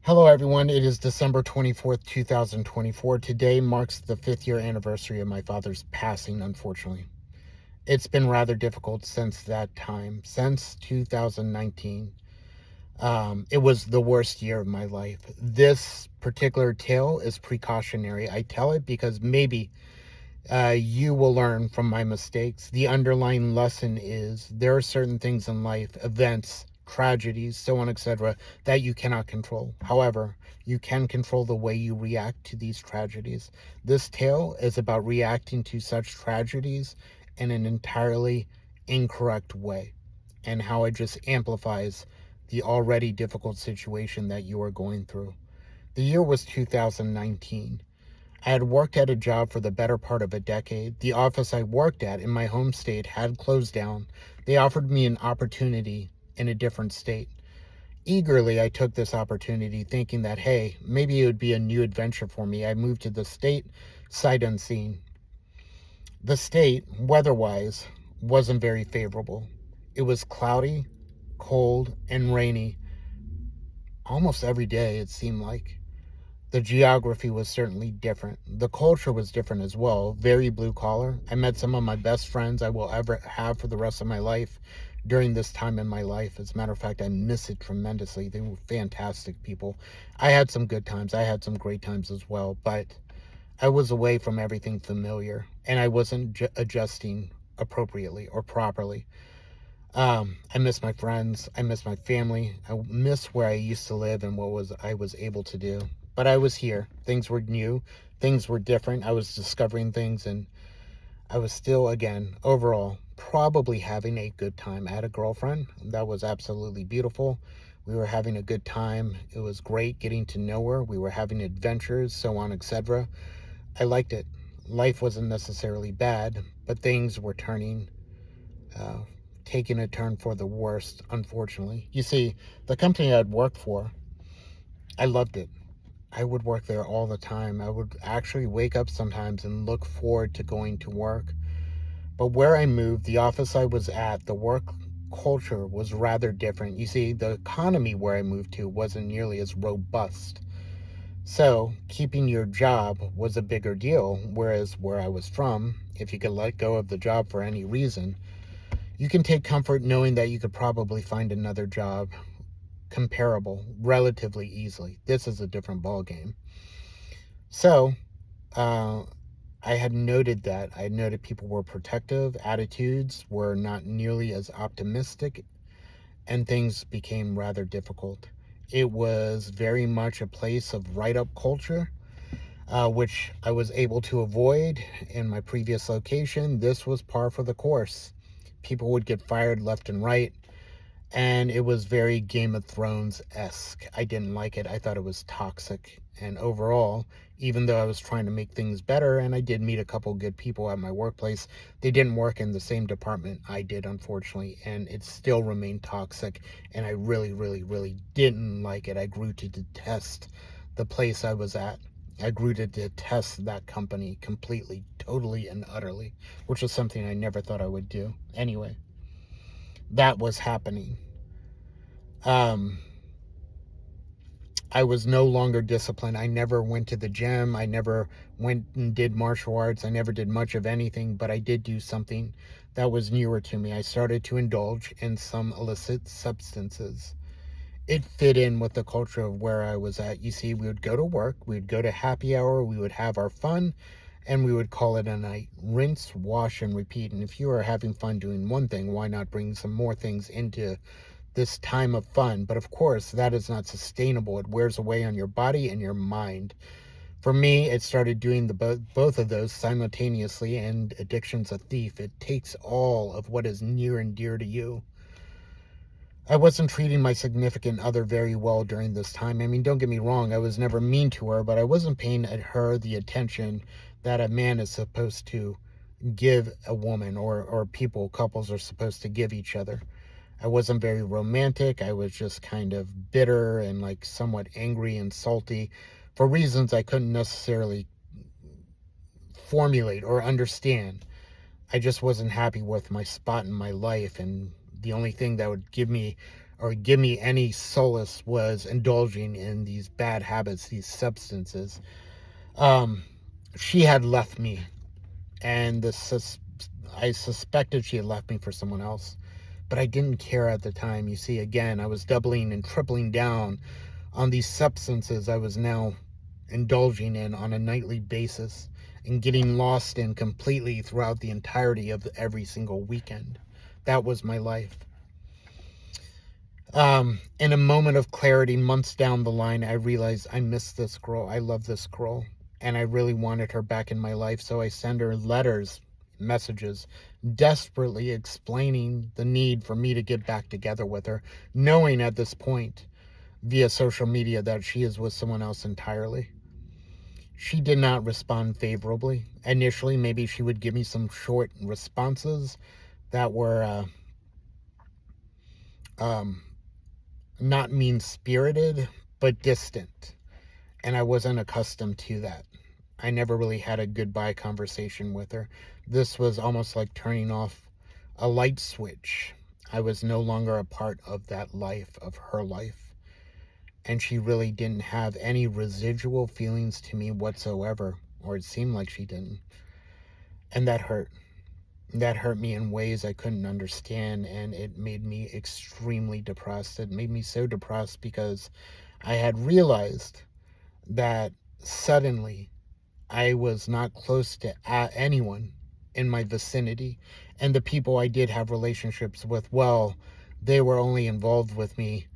Hello, everyone. It is December 24th, 2024. Today marks the 5th year anniversary of my father's passing, unfortunately. It's been rather difficult since that time, since 2019. It was the worst year of my life. This particular tale is precautionary. I tell it because maybe you will learn from my mistakes. The underlying lesson is there are certain things in life, events, tragedies, so on, etc., that you cannot control. However, you can control the way you react to these tragedies. This tale is about reacting to such tragedies in an entirely incorrect way, and how it just amplifies the already difficult situation that you are going through. The year was 2019. I had worked at a job for the better part of a decade. The office I worked at in my home state had closed down. They offered me an opportunity in a different state. Eagerly, I took this opportunity, thinking that, hey, maybe it would be a new adventure for me. I moved to the state, sight unseen. The state, weather-wise, wasn't very favorable. It was cloudy, cold, and rainy almost every day, it seemed like. The geography was certainly different. The culture was different as well. Very blue collar. I met some of my best friends I will ever have for the rest of my life during this time in my life. As a matter of fact, I miss it tremendously. They were fantastic people. I had some good times. I had some great times as well, but I was away from everything familiar and I wasn't adjusting appropriately or properly. I miss my friends. I miss my family. I miss where I used to live and what I was able to do. But I was here. Things were new. Things were different. I was discovering things, and I was still, again, overall, probably having a good time. I had a girlfriend. That was absolutely beautiful. We were having a good time. It was great getting to know her. We were having adventures, so on, etc. I liked it. Life wasn't necessarily bad, but things were uh, taking a turn for the worst, unfortunately. You see, the company I'd worked for, I loved it. I would work there all the time. I would actually wake up sometimes and look forward to going to work. But where I moved, the office I was at, the work culture was rather different. You see, the economy where I moved to wasn't nearly as robust. So, keeping your job was a bigger deal, whereas where I was from, if you could let go of the job for any reason, you can take comfort knowing that you could probably find another job comparable relatively easily. This is a different ballgame. So, uh, I had noted that. I had noted people were protective, attitudes were not nearly as optimistic, and things became rather difficult. It was very much a place of write up culture, which I was able to avoid in my previous location. This was par for the course. People would get fired left and right, and it was very Game of Thrones-esque. I didn't like it. I thought it was toxic. And overall, even though I was trying to make things better, and I did meet a couple good people at my workplace, they didn't work in the same department I did, unfortunately, and it still remained toxic, and I really, really, really didn't like it. I grew to detest the place I was at. I grew to detest that company completely, totally, and utterly, which was something I never thought I would do. Anyway, that was happening. Um, I was no longer disciplined. I never went to the gym. I never went and did martial arts. I never did much of anything, but I did do something that was newer to me. I started to indulge in some illicit substances. It fit in with the culture of where I was at. You see, we would go to work, we would go to happy hour, we would have our fun, and we would call it a night. Rinse, wash, and repeat. And if you are having fun doing one thing, why not bring some more things into this time of fun? But of course, that is not sustainable. It wears away on your body and your mind. For me, it started doing both of those simultaneously, and addiction's a thief. It takes all of what is near and dear to you. I wasn't treating my significant other very well during this time. I mean, don't get me wrong, I was never mean to her, but I wasn't paying her the attention that a man is supposed to give a woman, or people, couples are supposed to give each other. I wasn't very romantic. I was just kind of bitter and like somewhat angry and salty for reasons I couldn't necessarily formulate or understand. I just wasn't happy with my spot in my life, and the only thing that would give me or give me any solace was indulging in these bad habits, these substances. Um, she had left me, and I suspected she had left me for someone else, but I didn't care at the time. You see, again, I was doubling and tripling down on these substances I was now indulging in on a nightly basis and getting lost in completely throughout the entirety of every single weekend. That was my life. In a moment of clarity, months down the line, I realized I missed this girl. I love this girl, and I really wanted her back in my life. So I sent her letters, messages, desperately explaining the need for me to get back together with her, knowing at this point via social media that she is with someone else entirely. She did not respond favorably. Initially, maybe she would give me some short responses that were um, not mean spirited, but distant. And I wasn't accustomed to that. I never really had a goodbye conversation with her. This was almost like turning off a light switch. I was no longer a part of that life, of her life. And she really didn't have any residual feelings to me whatsoever, or it seemed like she didn't. And that hurt. That hurt me in ways I couldn't understand, and it made me extremely depressed. It made me so depressed because I had realized that suddenly I was not close to anyone in my vicinity, and the people I did have relationships with, well, they were only involved with me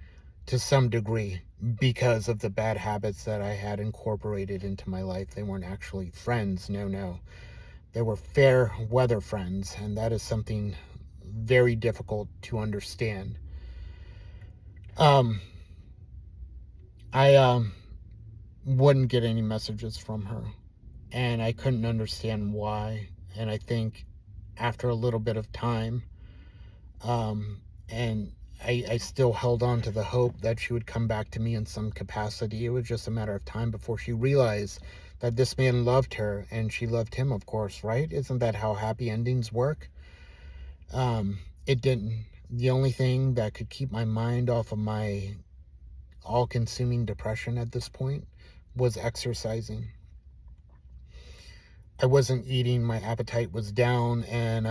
to some degree because of the bad habits that I had incorporated into my life. They weren't actually friends, no. They were fair weather friends, and that is something very difficult to understand. Um, I wouldn't get any messages from her, and I couldn't understand why. And I think after a little bit of time, and I still held on to the hope that she would come back to me in some capacity. It was just a matter of time before she realized that this man loved her and she loved him, of course, right? Isn't that how happy endings work? It didn't. The only thing that could keep my mind off of my all consuming depression at this point was exercising. I wasn't eating, my appetite was down, and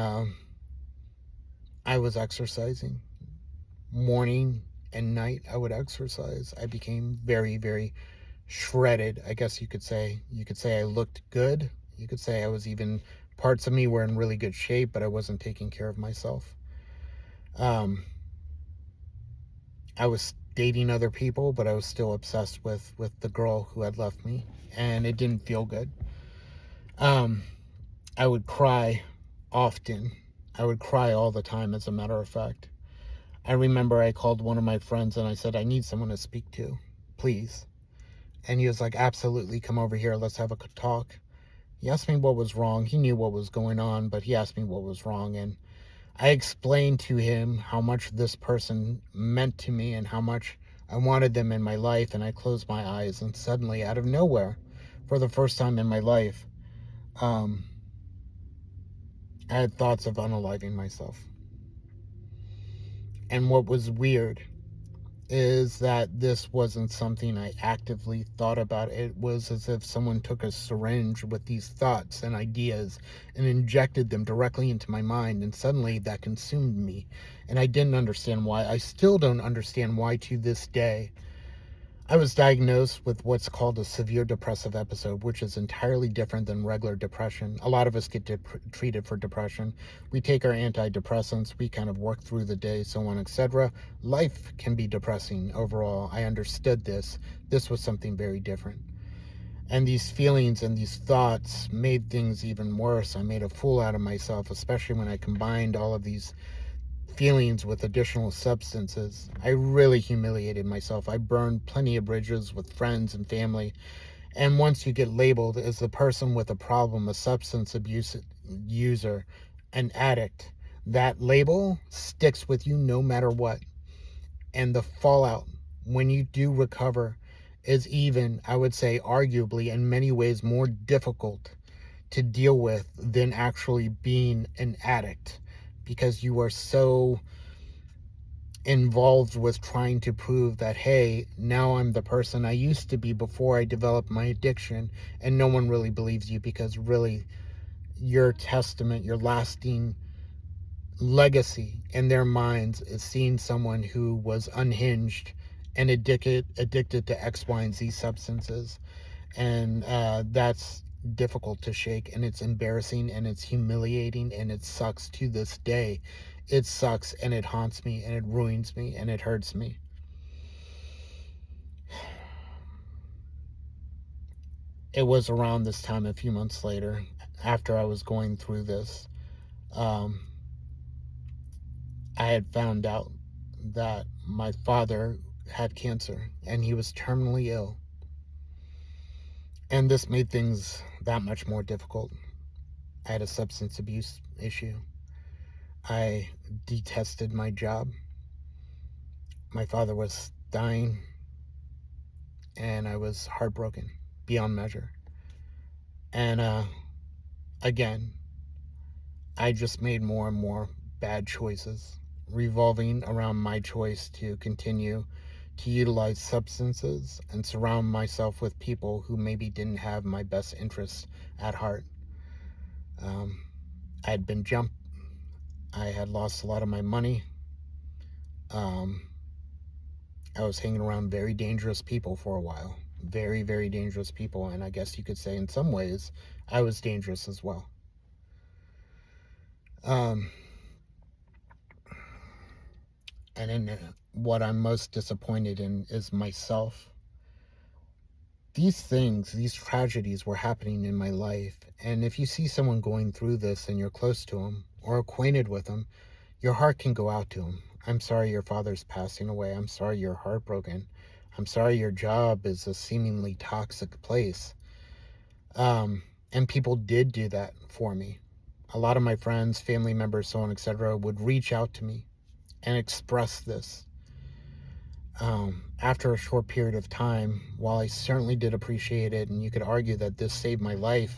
I was exercising. Morning and night, I would exercise. I became very, very shredded, I guess you could say. You could say I looked good. You could say I was even, parts of me were in really good shape, but I wasn't taking care of myself. Um, I was dating other people, but I was still obsessed with the girl who had left me, and it didn't feel good. Um, I would cry often. I would cry all the time, as a matter of fact. I remember I called one of my friends and I said, I need someone to speak to, please. And he was like, absolutely, come over here, let's have a talk. He asked me what was wrong. He knew what was going on, but he asked me what was wrong. And I explained to him how much this person meant to me and how much I wanted them in my life. And I closed my eyes, and suddenly, out of nowhere, for the first time in my life, um, I had thoughts of unaliving myself. And what was weird is that this wasn't something I actively thought about. It was as if someone took a syringe with these thoughts and ideas and injected them directly into my mind, and suddenly that consumed me. And I didn't understand why. I still don't understand why to this day. I was diagnosed with what's called a severe depressive episode, which is entirely different than regular depression. A lot of us get treated for depression. We take our antidepressants, we kind of work through the day, so on, etc. Life can be depressing overall. I understood this. This was something very different. And these feelings and these thoughts made things even worse. I made a fool out of myself, especially when I combined all of these feelings with additional substances. I really humiliated myself. I burned plenty of bridges with friends and family. And once you get labeled as the person with a problem, a substance abuse user, an addict, that label sticks with you no matter what. And the fallout when you do recover is even, I would say, arguably in many ways more difficult to deal with than actually being an addict, because you are so involved with trying to prove that, hey, now I'm the person I used to be before I developed my addiction, and no one really believes you, because really your testament, your lasting legacy in their minds is seeing someone who was unhinged and addicted to X, Y, and Z substances. And that's difficult to shake, and it's embarrassing, and it's humiliating, and it sucks to this day. It sucks, and it haunts me, and it ruins me, and it hurts me. It was around this time, a few months later, after I was going through this, um, I had found out that my father had cancer, and he was terminally ill. And this made things that much more difficult. I had a substance abuse issue. I detested my job. My father was dying, and I was heartbroken beyond measure. And again, I just made more and more bad choices, revolving around my choice to continue to utilize substances and surround myself with people who maybe didn't have my best interests at heart. Um, I had been jumped. I had lost a lot of my money. Um, I was hanging around very dangerous people for a while. Very, very dangerous people. And I guess you could say, in some ways, I was dangerous as well. Um, and then what I'm most disappointed in is myself. These things, these tragedies were happening in my life. And if you see someone going through this and you're close to them or acquainted with them, your heart can go out to them. I'm sorry your father's passing away. I'm sorry you're heartbroken. I'm sorry your job is a seemingly toxic place. And people did do that for me. A lot of my friends, family members, so on, etc., would reach out to me and express this. After a short period of time, while I certainly did appreciate it, and you could argue that this saved my life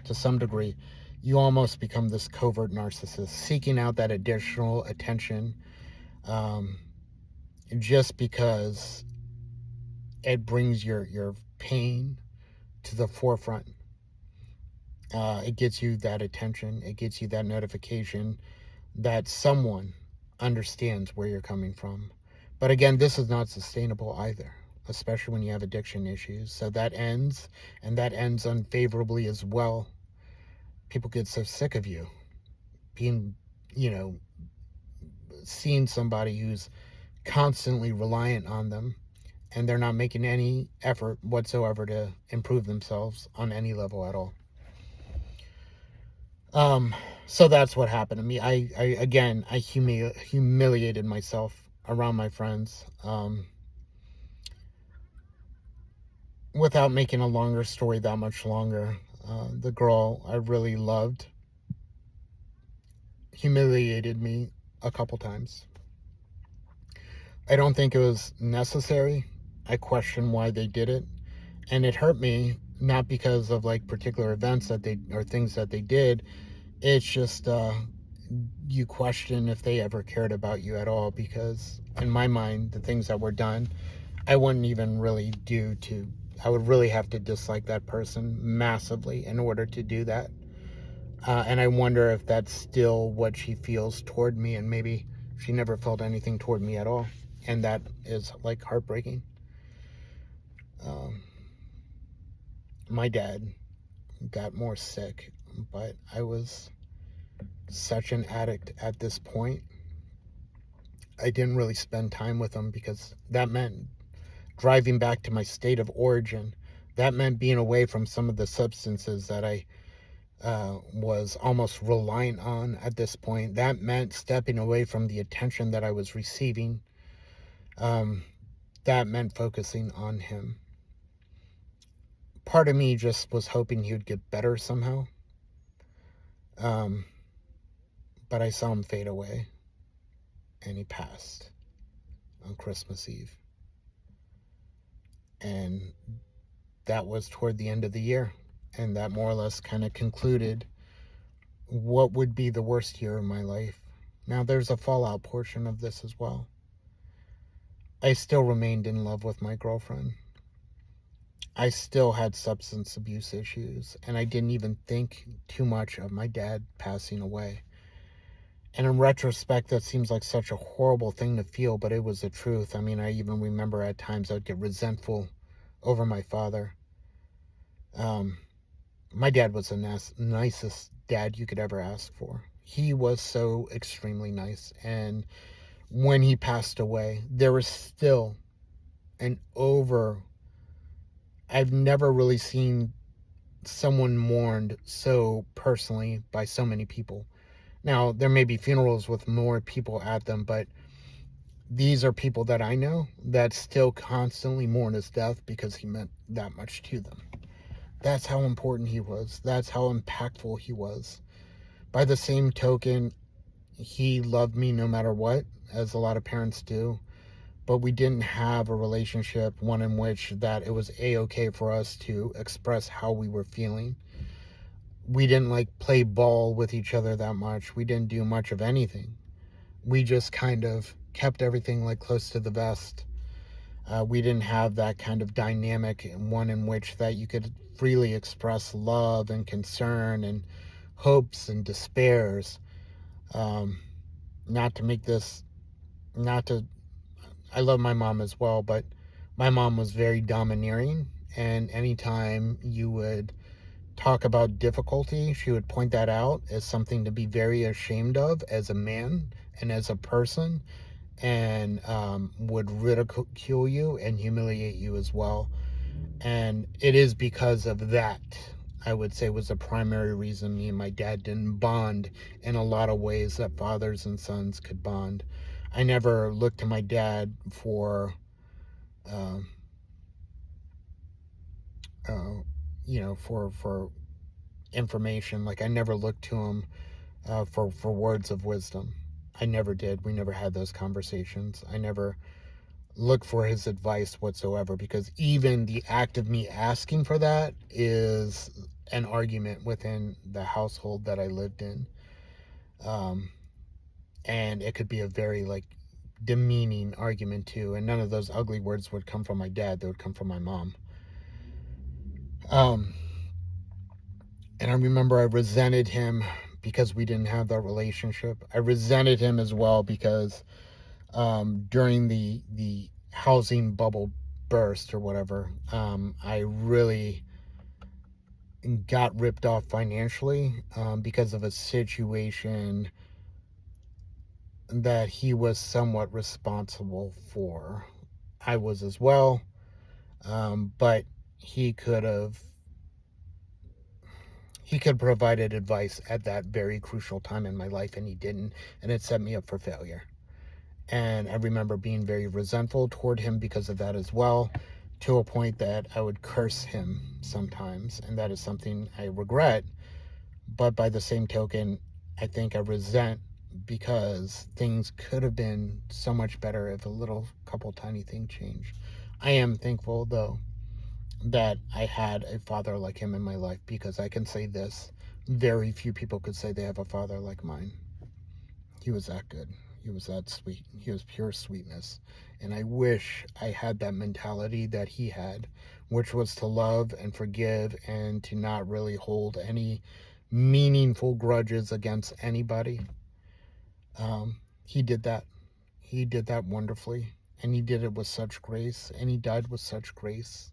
to some degree, you almost become this covert narcissist, seeking out that additional attention, um, just because it brings your pain to the forefront. It gets you that attention. It gets you that notification that someone understands where you're coming from. But again, this is not sustainable either, especially when you have addiction issues. So that ends, and that ends unfavorably as well. People get so sick of you being, you know, seeing somebody who's constantly reliant on them, and they're not making any effort whatsoever to improve themselves on any level at all. Um, so that's what happened to me. I humiliated myself around my friends. Without making a longer story that much longer, the girl I really loved humiliated me a couple times. I don't think it was necessary. I question why they did it, and it hurt me, not because of like particular events that they or things that they did. It's just you question if they ever cared about you at all, because in my mind, the things that were done, I wouldn't even really do to. I would really have to dislike that person massively in order to do that. And I wonder if that's still what she feels toward me, and maybe she never felt anything toward me at all. And that is like heartbreaking. Um, my dad got more sick, but I was such an addict at this point. I didn't really spend time with him, because that meant driving back to my state of origin. That meant being away from some of the substances that I was almost reliant on at this point. That meant stepping away from the attention that I was receiving. Um, that meant focusing on him. Part of me just was hoping he would get better somehow. Um, but I saw him fade away, and he passed on Christmas Eve. And that was toward the end of the year. And that more or less kind of concluded what would be the worst year of my life. Now, there's a fallout portion of this as well. I still remained in love with my girlfriend. I still had substance abuse issues, and I didn't even think too much of my dad passing away. And in retrospect, that seems like such a horrible thing to feel, but it was the truth. I mean, I even remember at times I'd get resentful over my father. Um, my dad was the nicest dad you could ever ask for. He was so extremely nice. And when he passed away, there was still an over. I've never really seen someone mourned so personally by so many people. Now, there may be funerals with more people at them, but these are people that I know that still constantly mourn his death because he meant that much to them. That's how important he was. That's how impactful he was. By the same token, he loved me no matter what, as a lot of parents do. But we didn't have a relationship, one in which that it was a-okay for us to express how we were feeling. We didn't like play ball with each other that much. We didn't do much of anything. We just kind of kept everything like close to the vest. We didn't have that kind of dynamic, one in which that you could freely express love and concern and hopes and despairs. Um, not to make this, not to, I love my mom as well, but my mom was very domineering. And anytime you would talk about difficulty, she would point that out as something to be very ashamed of as a man and as a person, and would ridicule you and humiliate you as well. And it is because of that, I would say, was the primary reason me and my dad didn't bond in a lot of ways that fathers and sons could bond. I never looked to my dad for, uh, uh, for information. Like I never looked to him for words of wisdom. I never did. We never had those conversations. I never looked for his advice whatsoever, because even the act of me asking for that is an argument within the household that I lived in. Um, and it could be a very like demeaning argument too. And none of those ugly words would come from my dad, they would come from my mom. Um, and I remember I resented him because we didn't have that relationship. I resented him as well because during the housing bubble burst or whatever, I really got ripped off financially because of a situation that he was somewhat responsible for. I was as well, but he could have he could have provided advice at that very crucial time in my life, and he didn't, and it set me up for failure. And I remember being very resentful toward him because of that as well, to a point that I would curse him sometimes, and that is something I regret. But by the same token, I think I resent because things could have been so much better if a little couple tiny things changed. I am thankful though that I had a father like him in my life, because I can say this: very few people could say they have a father like mine. He was that good. He was that sweet. He was pure sweetness. And I wish I had that mentality that he had, which was to love and forgive and to not really hold any meaningful grudges against anybody. He did that. He did that wonderfully. And he did it with such grace. And he died with such grace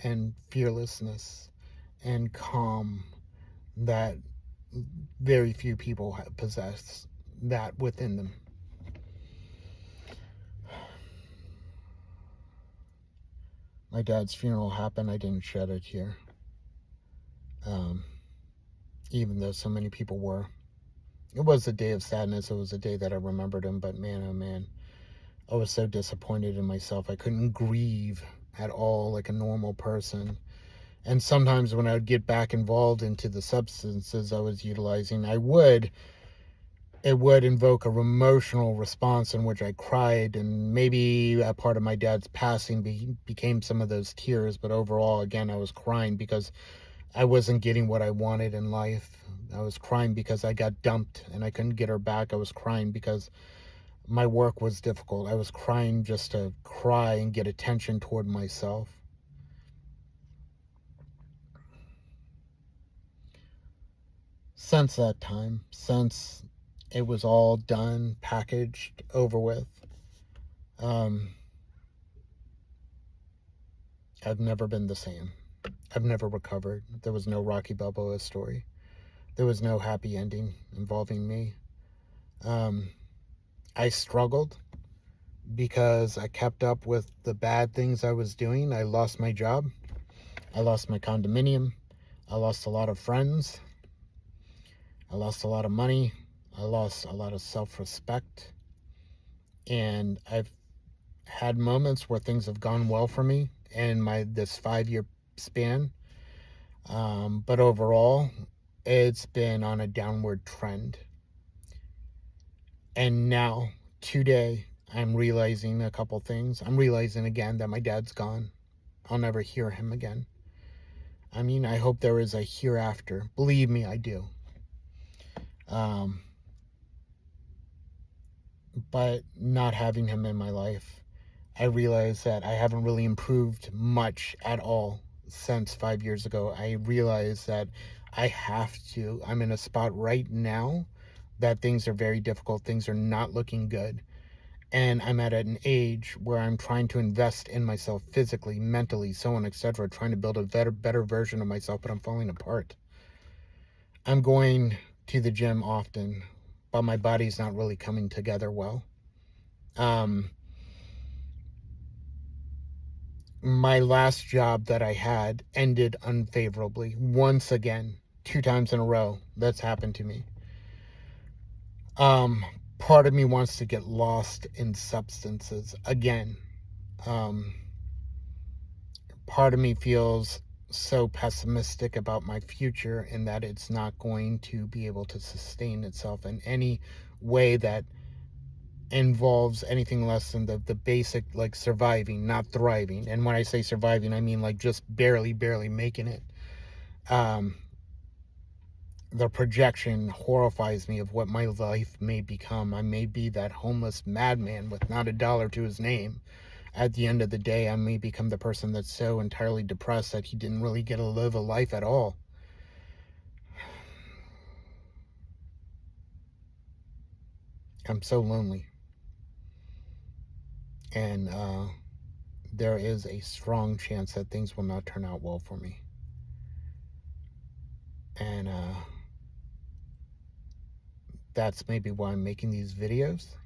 and fearlessness and calm that very few people possess that within them. My dad's funeral happened. I didn't shed a tear, um, even though so many people were. It was a day of sadness. It was a day that I remembered him, but man, oh man, I was so disappointed in myself. I couldn't grieve at all like a normal person. And sometimes when I would get back involved into the substances I was utilizing, it would invoke a emotional response in which I cried, and maybe a part of my dad's passing became some of those tears. But overall, again, I was crying because I wasn't getting what I wanted in life. I was crying because I got dumped and I couldn't get her back. I was crying because My work was difficult. I was crying just to cry and get attention toward myself. Since that time, since it was all done, packaged, over with, um, I've never been the same. I've never recovered. There was no Rocky Balboa story. There was no happy ending involving me. Um, I struggled because I kept up with the bad things I was doing. I lost my job. I lost my condominium. I lost a lot of friends. I lost a lot of money. I lost a lot of self-respect. And I've had moments where things have gone well for me in this 5-year span. But overall, it's been on a downward trend. And now, today, I'm realizing a couple things. I'm realizing again that my dad's gone. I'll never hear him again. I mean, I hope there is a hereafter. Believe me, I do. Um, but not having him in my life, I realize that I haven't really improved much at all since 5 years ago. I realize that I'm in a spot right now that things are very difficult. Things are not looking good. And I'm at an age where I'm trying to invest in myself physically, mentally, so on, etc., trying to build a better version of myself, but I'm falling apart. I'm going to the gym often, but my body's not really coming together well. Um, my last job that I had ended unfavorably once again, 2 times in a row. That's happened to me. Um, Part of me wants to get lost in substances again. Um, Part of me feels so pessimistic about my future in that it's not going to be able to sustain itself in any way that involves anything less than the basic, like, surviving, not thriving. And when I say surviving, I mean like just barely making it. um the projection horrifies me of what my life may become. I may be that homeless madman with not a dollar to his name. At the end of the day, I may become the person that's so entirely depressed that he didn't really get to live a life at all. I'm so lonely. And there is a strong chance that things will not turn out well for me. And that's maybe why I'm making these videos.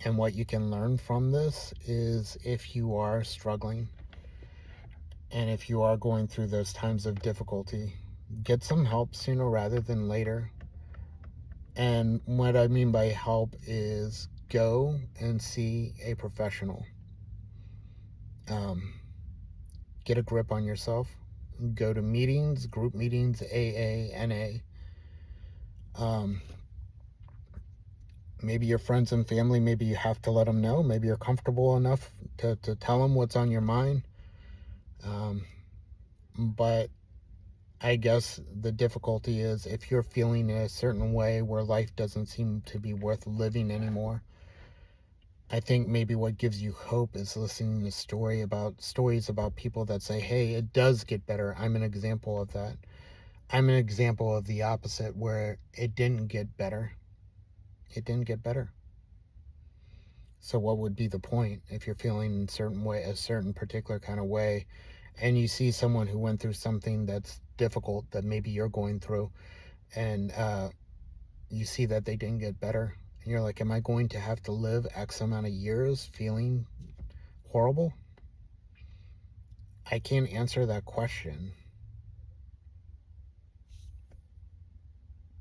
And what you can learn from this is, if you are struggling and if you are going through those times of difficulty, get some help sooner rather than later. And what I mean by help is go and see a professional. Um, get a grip on yourself. Go to meetings, group meetings, AA, NA. Maybe your friends and family, maybe you have to let them know. Maybe you're comfortable enough to tell them what's on your mind. But I guess the difficulty is, if you're feeling a certain way where life doesn't seem to be worth living anymore, I think maybe what gives you hope is listening to stories about people that say, hey, it does get better. I'm an example of that. I'm an example of the opposite, where it didn't get better. It didn't get better. So what would be the point if you're feeling a certain particular kind of way, and you see someone who went through something that's difficult that maybe you're going through, and you see that they didn't get better, and you're like, am I going to have to live X amount of years feeling horrible? I can't answer that question.